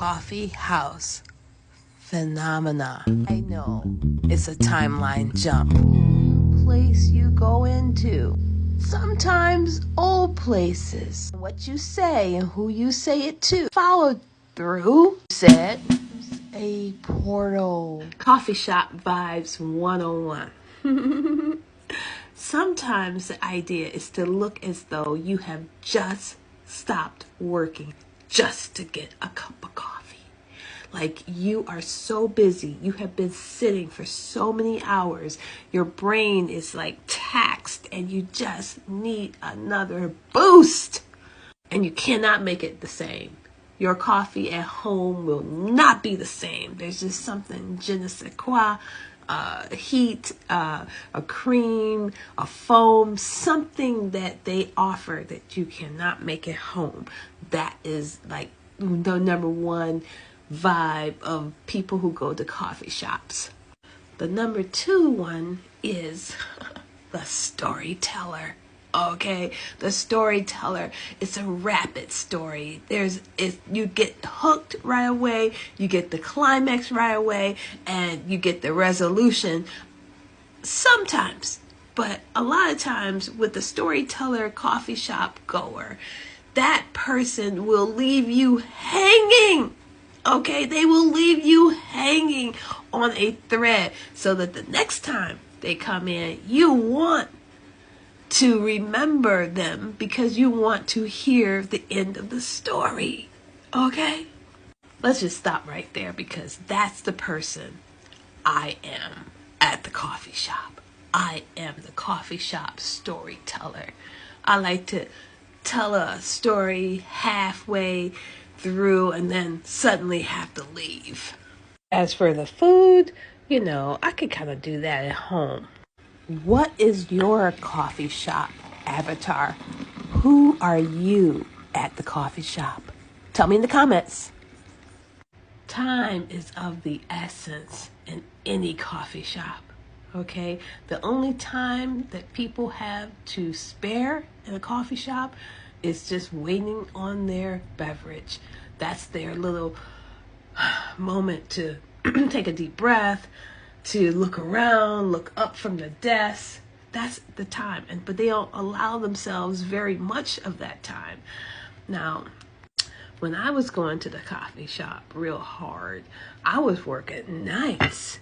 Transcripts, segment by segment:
coffee house phenomena. I know it's a timeline jump. New place you go into. Sometimes old places. What you say and who you say it to. Follow through. Said a portal. Coffee shop vibes 101. Sometimes the idea is to look as though you have just stopped working just to get a cup of coffee. Like you are so busy, you have been sitting for so many hours, your brain is like taxed and you just need another boost. And you cannot make it the same. Your coffee at home will not be the same. There's just something je ne sais quoi, heat, a cream, a foam, something that they offer that you cannot make at home. That is like the number one vibe of people who go to coffee shops. The number two one is the storyteller. Okay, the storyteller. It's a rapid story. You get hooked right away, you get the climax right away, and you get the resolution sometimes. But a lot of times with the storyteller coffee shop goer, that person will leave you hanging. Okay, they will leave you hanging on a thread so that the next time they come in, you want to remember them because you want to hear the end of the story. Okay? Let's just stop right there because that's the person I am at the coffee shop. I am the coffee shop storyteller. I like to tell a story halfway through and then suddenly have to leave. As for the food, I could kind of do that at home. What is your coffee shop avatar? Who are you at the coffee shop? Tell me in the comments. Time is of the essence in any coffee shop. Okay? The only time that people have to spare in a coffee shop is just waiting on their beverage. That's their little moment to take a deep breath, to look around, look up from the desk. That's the time. But they don't allow themselves very much of that time. Now, when I was going to the coffee shop real hard, I was working nights.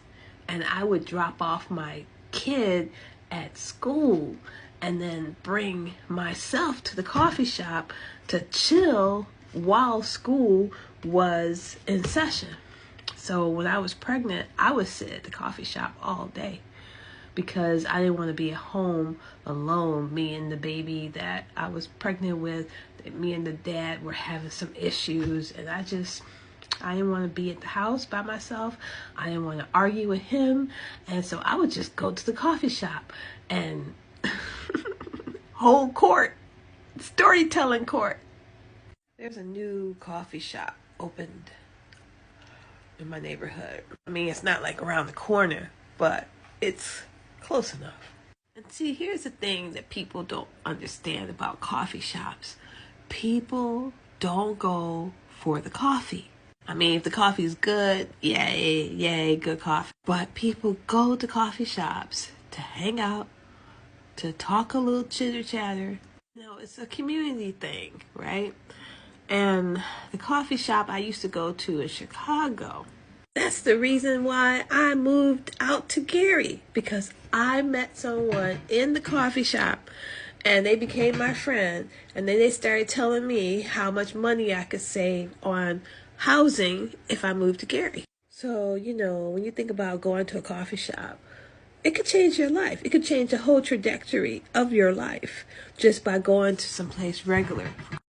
And I would drop off my kid at school and then bring myself to the coffee shop to chill while school was in session. So when I was pregnant, I would sit at the coffee shop all day because I didn't want to be at home alone. Me and the baby that I was pregnant with, me and the dad were having some issues, and I didn't want to be at the house by myself. I didn't want to argue with him. And so I would just go to the coffee shop and hold court, storytelling court. There's a new coffee shop opened in my neighborhood. I mean, it's not like around the corner, but it's close enough. And see, here's the thing that people don't understand about coffee shops. People don't go for the coffee. I mean, if the coffee is good, yay, good coffee. But people go to coffee shops to hang out, to talk a little chitter-chatter. It's a community thing, right? And the coffee shop I used to go to in Chicago, that's the reason why I moved out to Gary, because I met someone in the coffee shop and they became my friend. And then they started telling me how much money I could save on housing if I moved to Gary. So, when you think about going to a coffee shop, it could change your life. It could change the whole trajectory of your life just by going to someplace regular for